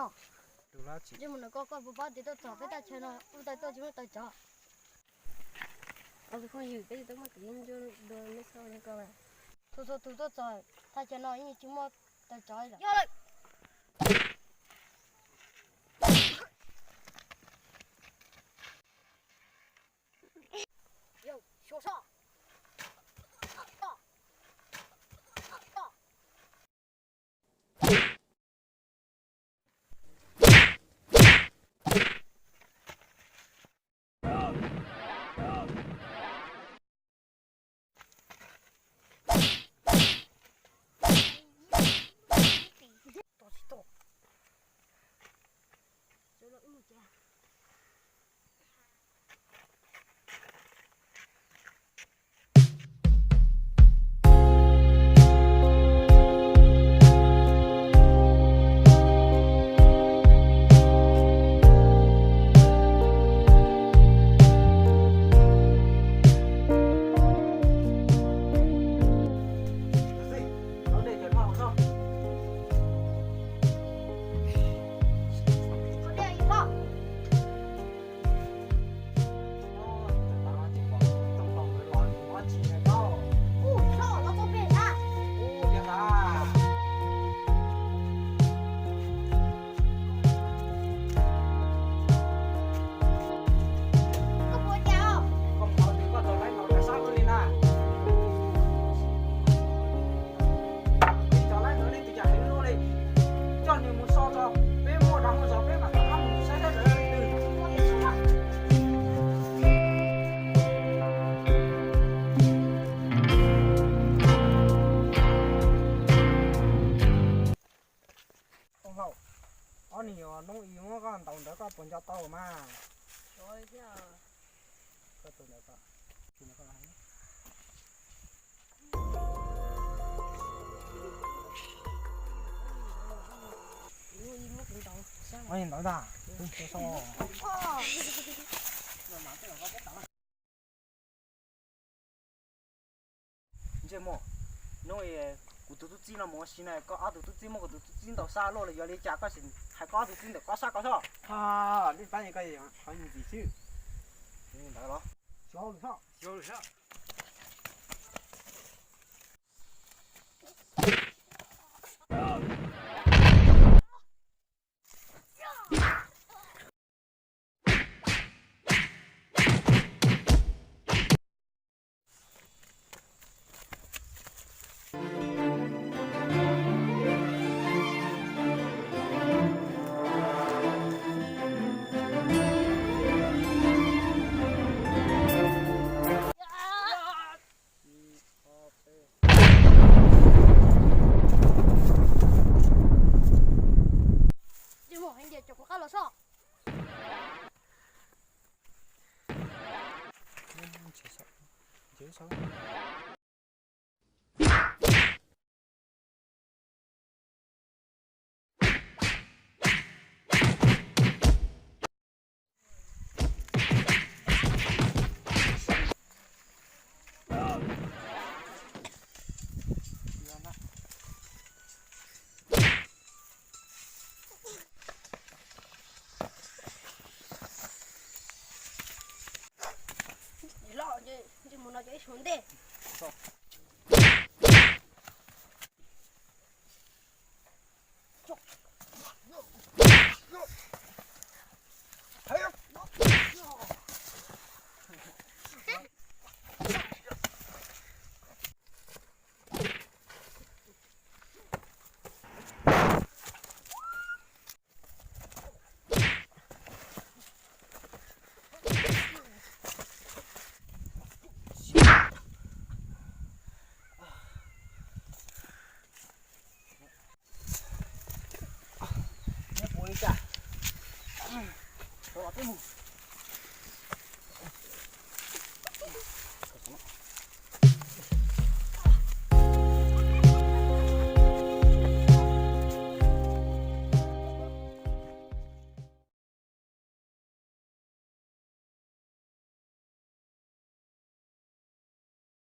nó Được là chị. chứ mình có bố bác thì tôi chọn cái ta chơi nó tôi chỉ tôi chọn tôi không hiểu cái gì tôi mà tiền cho đồ mấy sao này cơ mà tôi chọn ta chơi nó như chúng mà tôi chọn rồi yo số sao nông ý nó còn tàu đó có bốn cho tàu mà rồi chứ có tàu đó có thì nó có hay ôi nói ra tôi so chứ mà nói cụ tụi chỉ là mua xí này có áo tụi chỉ mà cụ tụi chỉ đầu xa luôn là giờ đi chả có xin hay có tụi chỉ được có xa có sao à đi bán những cái gì bán những gì chứ nhìn thấy đó xấu được sao chứ sao chứ muốn nói cái xuống đi